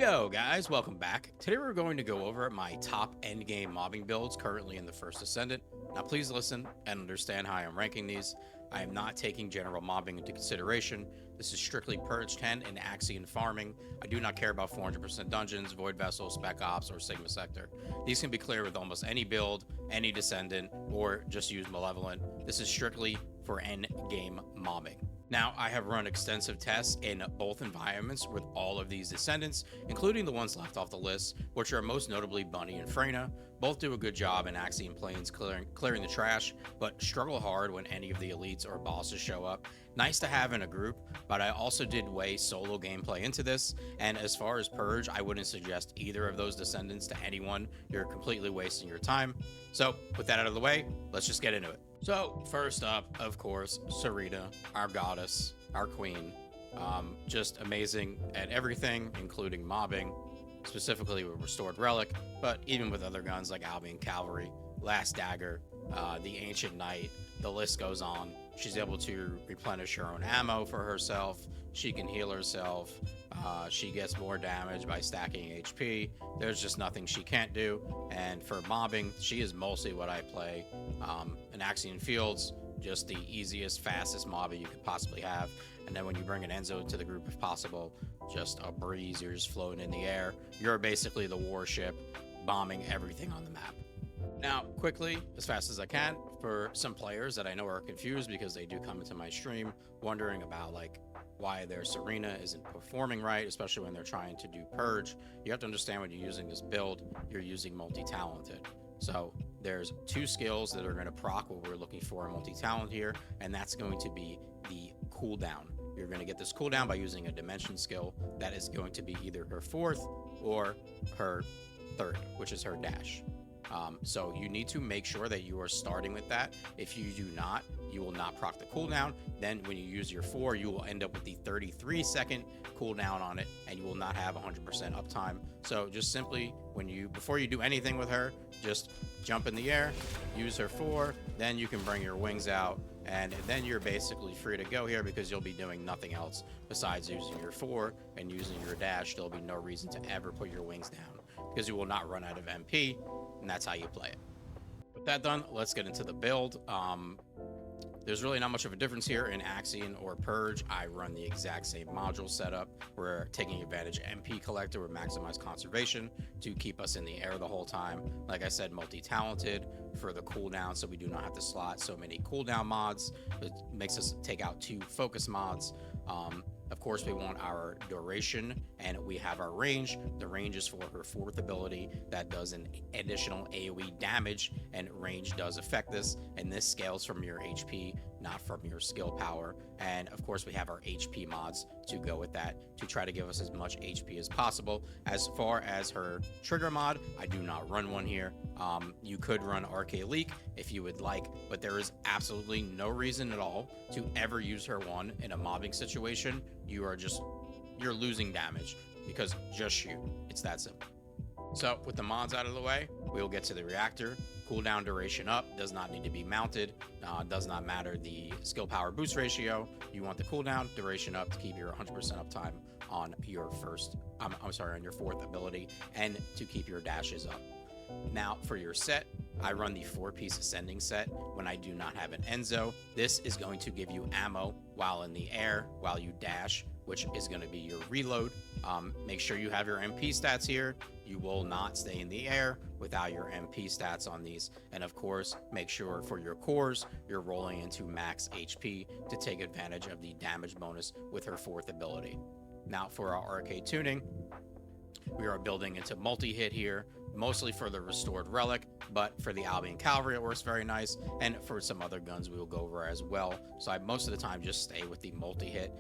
Yo guys, welcome back. Today we're going to go over my top endgame mobbing builds currently in the first Descendant. Now please listen and understand how I am ranking these. I am not taking general mobbing into consideration. This is strictly Purge 10 and Axion farming. I do not care about 400% dungeons, Void Vessel, Spec Ops, or Sigma Sector. These can be cleared with almost any build, any Descendant, or just use Malevolent. This is strictly for endgame mobbing. Now, I have run extensive tests in both environments with all of these Descendants, including the ones left off the list, which are most notably Bunny and Freyna. Both do a good job in Axion Plains clearing the trash, but struggle hard when any of the elites or bosses show up. Nice to have in a group, but I also did weigh solo gameplay into this, and as far as Purge, I wouldn't suggest either of those Descendants to anyone. You're completely wasting your time. So, with that out of the way, let's just get into it. So, first up, of course, Serena, our goddess, our queen. Just amazing at everything, including mobbing, specifically with Restored Relic, but even with other guns like Albion Cavalry, Last Dagger, the Ancient Knight, the list goes on. She's able to replenish her own ammo for herself. She can heal herself. She gets more damage by stacking HP. There's just nothing she can't do. And for mobbing, she is mostly what I play. In Axion Fields, just the easiest, fastest mobby you could possibly have. And then when you bring an Enzo to the group, if possible, just a breeze. You're just floating in the air. You're basically the warship, bombing everything on the map. Now, quickly, as fast as I can, for some players that I know are confused because they do come into my stream wondering about why their Serena isn't performing right, especially when they're trying to do Purge. You have to understand when you're using this build, you're using multi-talented. So there's two skills that are going to proc what we're looking for in multi-talent here, and that's going to be the cooldown. You're going to get this cooldown by using a dimension skill that is going to be either her fourth or her third, which is her dash. So you need to make sure that you are starting with that. If you do not, you will not proc the cooldown. Then when you use your 4, you will end up with the 33-second cooldown on it, and you will not have 100% uptime. So just simply, before you do anything with her, just jump in the air, use her 4, then you can bring your wings out, and then you're basically free to go here because you'll be doing nothing else besides using your 4 and using your dash. There'll be no reason to ever put your wings down because you will not run out of MP, and that's how you play it. With that done, let's get into the build. There's really not much of a difference here in Axion or Purge. I run the exact same module setup. We're taking advantage of MP Collector with maximized conservation to keep us in the air the whole time. Like I said, multi-talented for the cooldown, so we do not have to slot so many cooldown mods. It makes us take out 2 focus mods. Of course, we want our duration, and we have our range. The range is for her 4th ability that does an additional AoE damage, and range does affect this, and this scales from your HP, not from your skill power. And of course, we have our HP mods to go with that to try to give us as much HP as possible. As far as her trigger mod, I do not run one here. You could run RK Leak if you would like, but there is absolutely no reason at all to ever use her one in a mobbing situation. You're losing damage because just shoot. It's that simple. So with the mods out of the way, we'll get to the reactor. Cooldown duration up, does not need to be mounted. Does not matter the skill power boost ratio. You want the cooldown duration up to keep your 100% uptime on your on your 4th ability, and to keep your dashes up. Now for your set, I run the 4-piece ascending set when I do not have an Enzo. This is going to give you ammo while in the air, while you dash, which is going to be your reload. Make sure you have your MP stats here. You will not stay in the air without your MP stats on these. And of course, make sure for your cores, you're rolling into max HP to take advantage of the damage bonus with her 4th ability. Now for our RK tuning, we are building into multi-hit here, mostly for the Restored Relic, but for the Albion Cavalry it works very nice, and for some other guns we will go over as well. So I most of the time just stay with the multi-hit.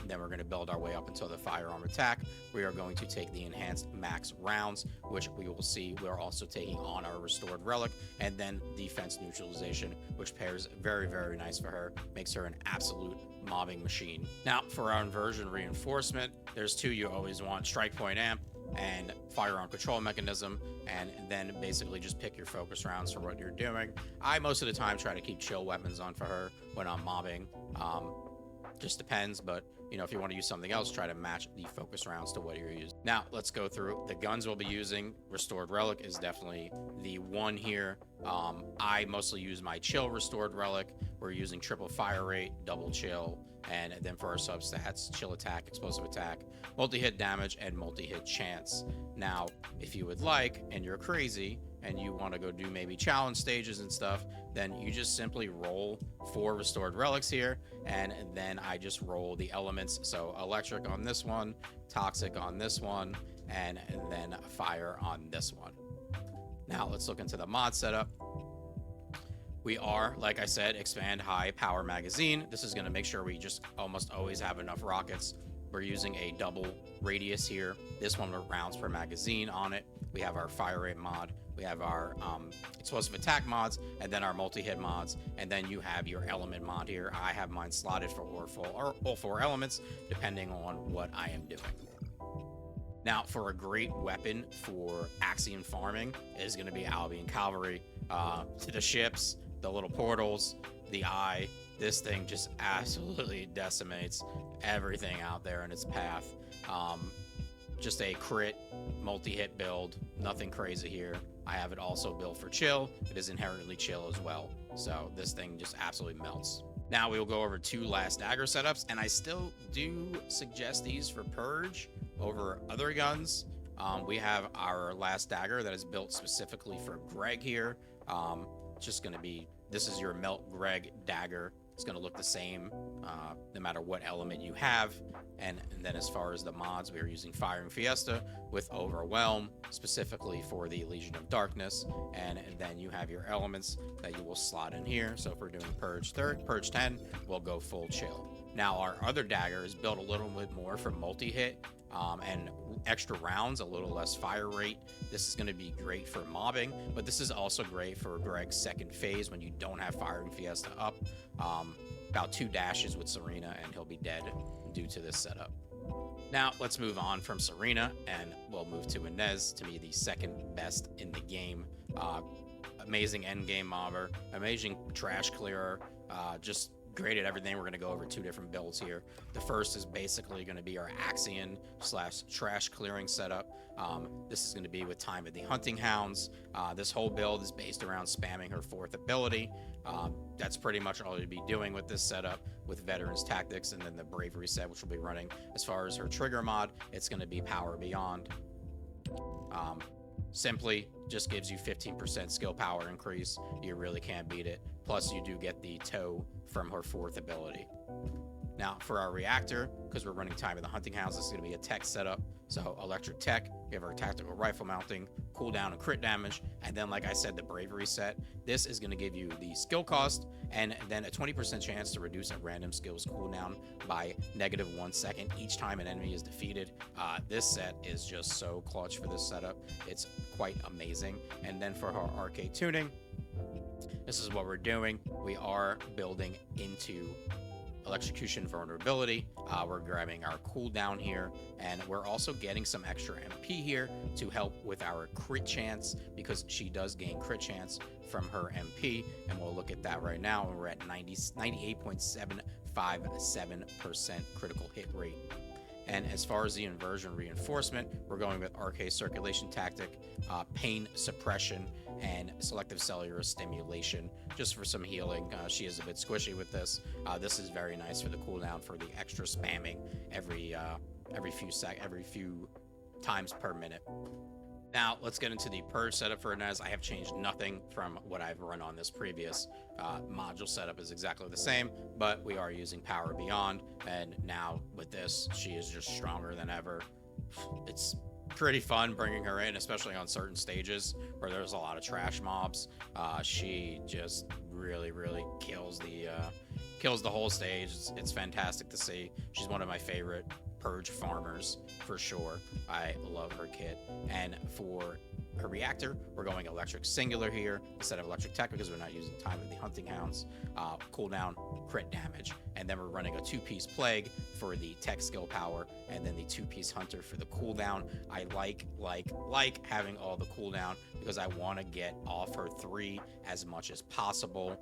Then we're going to build our way up until the firearm attack. We are going to take the enhanced max rounds, which we will see we're also taking on our Restored Relic, and then defense neutralization, which pairs very, very nice for her, makes her an absolute mobbing machine. Now for our inversion reinforcement, there's 2 you always want: Strike Point Amp and Firearm Control Mechanism, and then basically just pick your focus rounds for what you're doing. I most of the time try to keep chill weapons on for her when I'm mobbing. Just depends, but you know, if you want to use something else, try to match the focus rounds to what you're using. Now, let's go through the guns we'll be using. Restored Relic is definitely the one here. I mostly use my chill Restored Relic. We're using triple fire rate, double chill, and then for our substats, chill attack, explosive attack, multi-hit damage, and multi-hit chance. Now, if you would like, and you're crazy, and you want to go do maybe challenge stages and stuff, then you just simply roll 4 restored relics here, and then I just roll the elements. So electric on this one, toxic on this one, and then fire on this one. Now let's look into the mod setup. We are, like I said, expand high power magazine. This is going to make sure we just almost always have enough rockets. We're using a double radius here. This one with rounds per magazine on it. We have our fire rate mod. We have our explosive attack mods, and then our multi-hit mods, and then you have your element mod here. I have mine slotted for all 4 elements, depending on what I am doing. Now, for a great weapon for Axion farming is going to be Albion Cavalry. To the ships, the little portals, the eye. This thing just absolutely decimates everything out there in its path. Just a crit multi-hit build, nothing crazy here. I have it also built for chill. It is inherently chill as well, so this thing just absolutely melts. Now we will go over 2 last dagger setups, and I still do suggest these for Purge over other guns. We have our last dagger that is built specifically for Greg here. Just going to be, this is your Melt Greg dagger. It's going to look the same no matter what element you have. And then as far as the mods, we are using Firing Fiesta with Overwhelm, specifically for the Legion of Darkness. And then you have your elements that you will slot in here. So if we're doing Purge 10, we'll go full chill. Now our other dagger is built a little bit more for multi-hit and extra rounds, a little less fire rate. This is going to be great for mobbing, but this is also great for Greg's second phase when you don't have Firing Fiesta up. About 2 dashes with Serena and he'll be dead due to this setup. Now let's move on from Serena and we'll move to Ines, to me the second best in the game. Amazing endgame mobber, amazing trash clearer, just great at everything. We're going to go over 2 different builds here. The first is basically going to be our Axion / trash clearing setup. This is going to be with Time of the Hunting Hounds. This whole build is based around spamming her 4th ability. That's pretty much all you'll be doing with this setup, with Veterans Tactics and then the Bravery set, which will be running. As far as her trigger mod, it's going to be Power Beyond. Simply just gives you 15% skill power increase. You really can't beat it. Plus you do get the toe from her 4th ability. Now for our reactor, because we're running Time of the Hunting Hounds, this is going to be a tech setup. So electric tech, we have our tactical rifle mounting, cooldown and crit damage, and then like I said, the bravery set. This is going to give you the skill cost and then a 20% chance to reduce a random skills cooldown by -1 second each time an enemy is defeated. This set is just so clutch for this setup. It's quite amazing. And then for our arcade tuning, this is what we're doing. We are building into electrocution vulnerability. We're grabbing our cooldown here, and we're also getting some extra MP here to help with our crit chance, because she does gain crit chance from her MP, and we'll look at that right now. We're at 98.757% critical hit rate. And as far as the inversion reinforcement, we're going with RK circulation tactic, pain suppression, and selective cellular stimulation, just for some healing. She is a bit squishy with this. This is very nice for the cooldown, for the extra spamming every few times per minute. Now let's get into the Purge setup for Ines. I have changed nothing from what I've run on this previous module setup. Is exactly the same, but we are using Power Beyond, and now with this, she is just stronger than ever. It's pretty fun bringing her in, especially on certain stages where there's a lot of trash mobs. She just really kills the whole stage. It's fantastic to see. She's one of my favorite Purge farmers for sure. I love her kit. And for her reactor, we're going electric singular here instead of electric tech, because we're not using Time of the Hunting Hounds. Cooldown, crit damage, and then we're running a 2-piece plague for the tech skill power, and then the 2-piece hunter for the cooldown. I like having all the cooldown, because I want to get off her 3 as much as possible.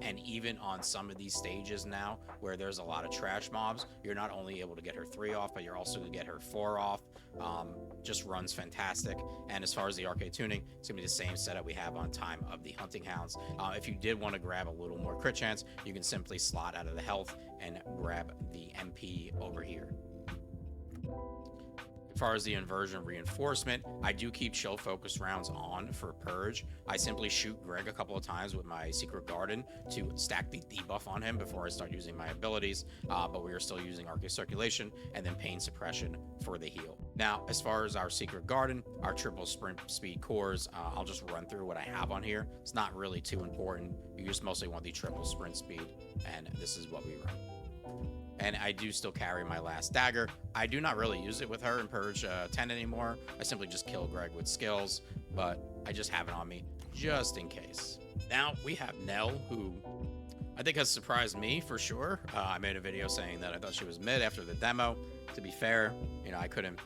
And even on some of these stages now where there's a lot of trash mobs, you're not only able to get her 3 off, but you're also to get her 4 off. Just runs fantastic. And as far as the arcade tuning, it's gonna be the same setup we have on Time of the Hunting Hounds. If you did want to grab a little more crit chance, you can simply slot out of the health and grab the MP over here. As far as the inversion reinforcement, I do keep chill focus rounds on for Purge. I simply shoot Greg a couple of times with my Secret Garden to stack the debuff on him before I start using my abilities, but we are still using Arcade Circulation and then Pain Suppression for the heal. Now, as far as our Secret Garden, our triple sprint speed cores, I'll just run through what I have on here. It's not really too important. You just mostly want the triple sprint speed, and this is what we run. And I do still carry my last dagger. I do not really use it with her in Purge 10 anymore. I simply just kill Greg with skills, but I just have it on me just in case. Now we have Nell, who I think has surprised me for sure. I made a video saying that I thought she was mid after the demo. To be fair, you know, I couldn't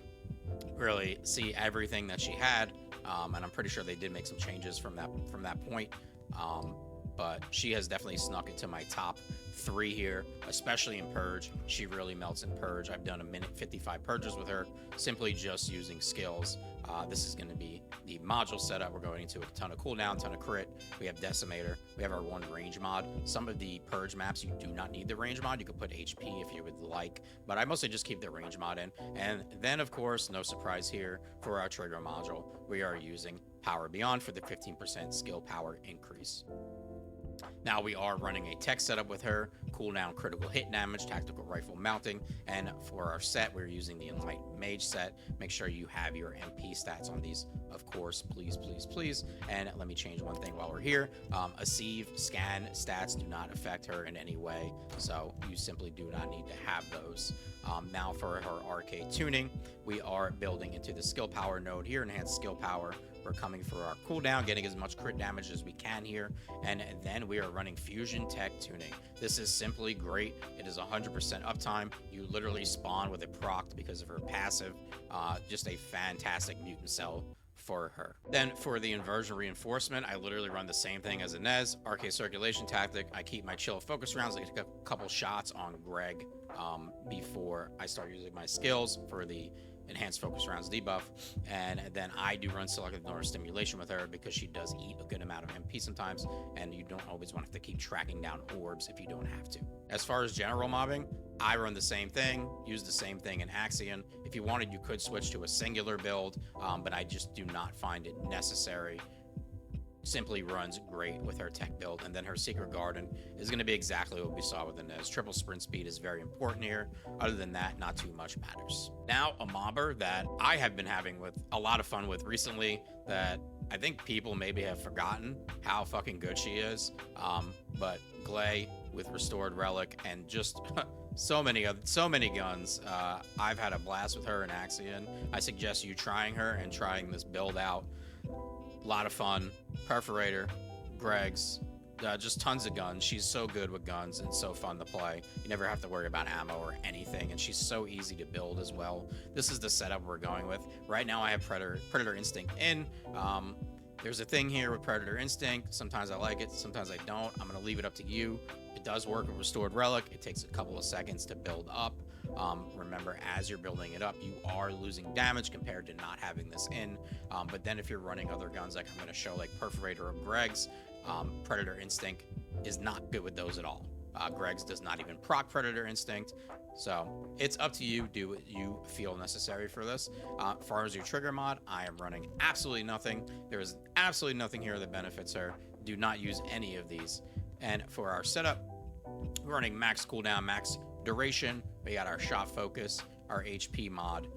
really see everything that she had, and I'm pretty sure they did make some changes from that point. But she has definitely snuck into my top 3 here, especially in Purge. She really melts in Purge. I've done 1:55 purges with her, simply just using skills. This is going to be the module setup. We're going into a ton of cooldown, ton of crit. We have Decimator. We have our 1 range mod. Some of the Purge maps, you do not need the range mod. You could put HP if you would like, but I mostly just keep the range mod in. And then, of course, no surprise here, for our trigger module, we are using Power Beyond for the 15% skill power increase. Now we are running a tech setup with her, cooldown critical hit damage, tactical rifle mounting, and for our set, we're using the Enlightened Mage set. Make sure you have your MP stats on these, of course, please, please, please. And let me change one thing while we're here. Assieve, scan stats do not affect her in any way, so you simply do not need to have those. Now for her arcade tuning, we are building into the skill power node here, enhanced skill power. We're coming for our cooldown, getting as much crit damage as we can here, and then we are running fusion tech tuning. This is simply great. It is 100% uptime. You literally spawn with it procced because of her passive. Just a fantastic mutant cell for her. Then for the inversion reinforcement, I literally run the same thing as Ines, arcade circulation tactic. I keep my chill focus rounds. I take a couple shots on Greg before I start using my skills for the enhanced focus rounds debuff, and then I do run selective neurostimulation with her because she does eat a good amount of MP sometimes, and you don't always want to have to keep tracking down orbs if you don't have to. As far as general mobbing, I run the same thing, use the same thing in Axion. If you wanted, you could switch to a singular build, but I just do not find it necessary. Simply runs great with her tech build, and then her Secret Garden is going to be exactly what we saw with Ines. Triple sprint speed is very important here. Other than that, not too much matters. Now, a mobber that I have been having with a lot of fun with recently, that I think people maybe have forgotten how fucking good she is, but Gley with Restored Relic and just so many guns. I've had a blast with her in Axion. I suggest you trying her and trying this build out. A lot of fun. Perforator, Greg's, just tons of guns. She's so good with guns and so fun to play. You never have to worry about ammo or anything, and she's so easy to build as well. This is the setup we're going with. Right now I have Predator Instinct in. There's a thing here with Predator Instinct. Sometimes I like it, sometimes I don't. I'm going to leave it up to you. It does work with Restored Relic. It takes a couple of seconds to build up. Remember, as you're building it up, you are losing damage compared to not having this in. But then if you're running other guns, like I'm going to show, like Perforator or Greg's, Predator Instinct is not good with those at all. Greg's does not even proc Predator Instinct. So it's up to you. Do what you feel necessary for this. As far as your trigger mod, I am running absolutely nothing. There is absolutely nothing here that benefits her. Do not use any of these. And for our setup, we're running max cooldown, max duration. We got our shot focus, our HP mod,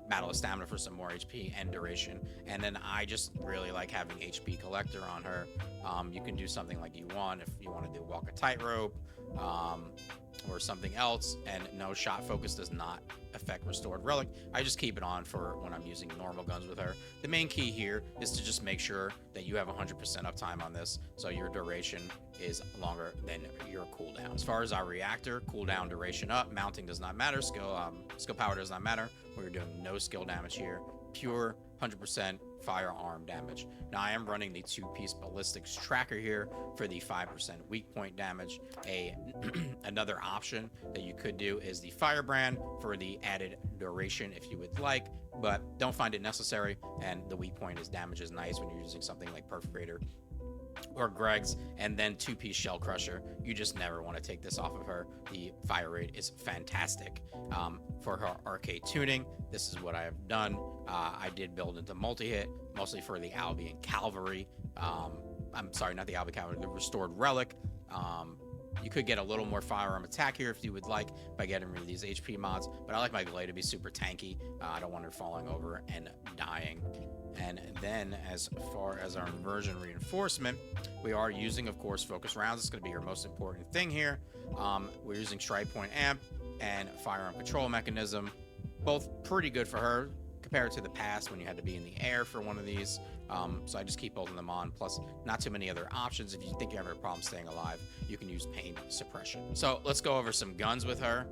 battle of stamina for some more HP and duration. And then I just really like having HP collector on her. You can do something like you want if you want to do walk a tightrope or something else. And no, shot focus does not affect Restored Relic. I just keep it on for when I'm using normal guns with her. The main key here is to just make sure that you have 100% uptime on this, so your duration is longer than your cooldown. As far as our reactor, cooldown duration up, mounting does not matter, skill power does not matter. We're doing no skill damage here, pure 100% firearm damage. Now I am running the 2-piece ballistics tracker here for the 5% weak point damage. Another option that you could do is the firebrand for the added duration if you would like, but don't find it necessary, and the weak point is damage is nice when you're using something like perforator or Greg's. And then 2-piece shell crusher, you just never want to take this off of her. The fire rate is fantastic. For her arcade tuning, this is what I have done. I did build into multi-hit, mostly for the Albion Cavalry. I'm sorry, not the Albion Cavalry, the Restored Relic. You could get a little more firearm attack here if you would like by getting rid of these HP mods, but I like my Gley to be super tanky. I don't want her falling over and dying. And then as far as our inversion reinforcement, we are using, of course, focus rounds. It's going to be your most important thing here. We're using strike point amp and firearm control mechanism, both pretty good for her compared to the past when you had to be in the air for one of these. So I just keep holding them on. Plus, not too many other options. If you think you're having a problem staying alive, you can use pain suppression. So let's go over some guns with her.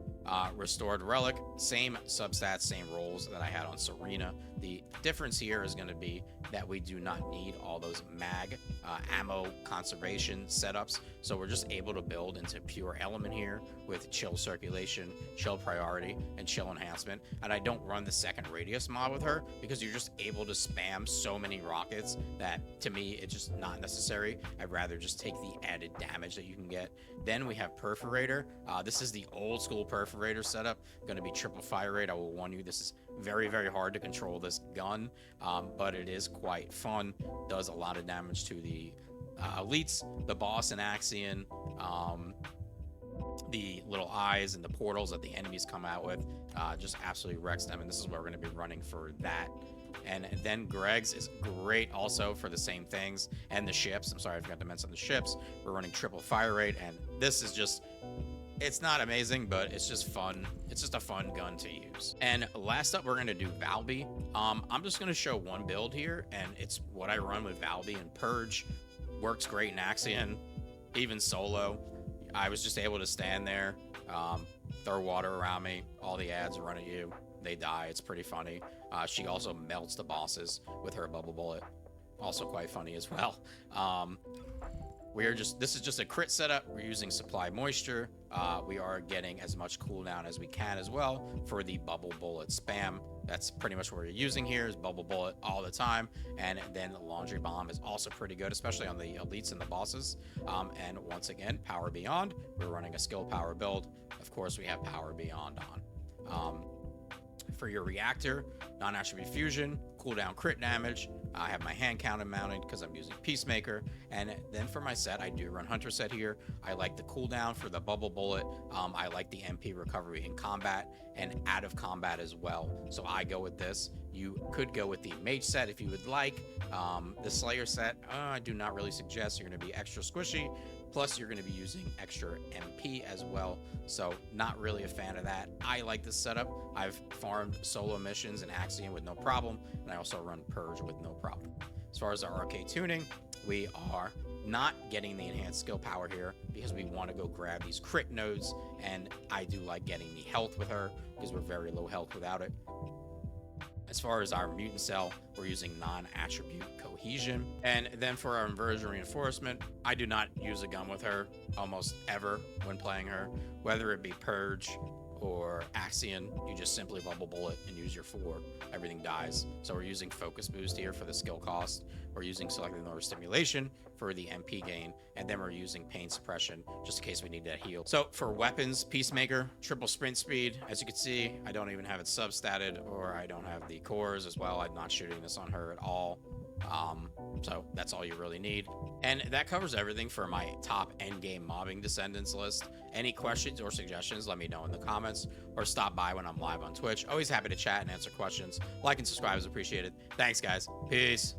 Restored Relic, same substats, same rolls that I had on Serena. The difference here is going to be that we do not need all those mag ammo conservation setups. So we're just able to build into pure element here with chill circulation, chill priority, and chill enhancement. And I don't run the second radius mod with her because you're just able to spam so many rockets that to me it's just not necessary. I'd rather just take the added damage that you can get. Then we have Perforator. This is the old school Perforator setup. Going to be triple fire rate. I will warn you, this is very, very hard to control this gun, but it is quite fun. Does a lot of damage to the elites, the boss in Axion, the little eyes and the portals that the enemies come out with. Just absolutely wrecks them, and this is what we're going to be running for that. And then Greg's is great also for the same things, and the ships. I'm sorry, I forgot to mention the ships. We're running triple fire rate, and this is just, it's not amazing, but it's just fun. It's just a fun gun to use. And last up, we're going to do Valby. I'm just going to show one build here, and it's what I run with Valby and Purge. Works great in Axion, even solo. I was just able to stand there, throw water around me. All the ads run at you. They die. It's pretty funny. She also melts the bosses with her bubble bullet. Also quite funny as well. This is just a crit setup. We're using supply moisture. We are getting as much cooldown as we can as well for the bubble bullet spam. That's pretty much what we're using here is bubble bullet all the time. And then the laundry bomb is also pretty good, especially on the elites and the bosses. And once again, power beyond. We're running a skill power build. Of course, we have power beyond on. For your reactor, non-attribute fusion, cooldown crit damage. I have my hand cannon mounted because I'm using Peacemaker. And then for my set, I do run Hunter set here. I like the cooldown for the bubble bullet. I like the MP recovery in combat and out of combat as well. So I go with this. You could go with the mage set if you would like. The Slayer set, I do not really suggest. You're going to be extra squishy. Plus, you're going to be using extra MP as well. So not really a fan of that. I like this setup. I've farmed solo missions in Axion with no problem. And I also run Purge with no problem. As far as our arcade tuning, we are not getting the enhanced skill power here because we want to go grab these crit nodes. And I do like getting the health with her because we're very low health without it. As far as our mutant cell, we're using non-attribute cohesion. And then for our inversion reinforcement, I do not use a gun with her almost ever when playing her, whether it be Purge or Axion. You just simply bubble bullet and use your 4. Everything dies. So we're using focus boost here for the skill cost. We're using selective nerve stimulation for the MP gain, and then we're using pain suppression just in case we need to heal. So for weapons, Peacemaker, triple sprint speed. As you can see, I don't even have it substatted, or I don't have the cores as well. I'm not shooting this on her at all. So that's all you really need. And that covers everything for my top endgame mobbing Descendants list. Any questions or suggestions, let me know in the comments, or stop by when I'm live on Twitch. Always happy to chat and answer questions. Like and subscribe is appreciated. Thanks, guys. Peace.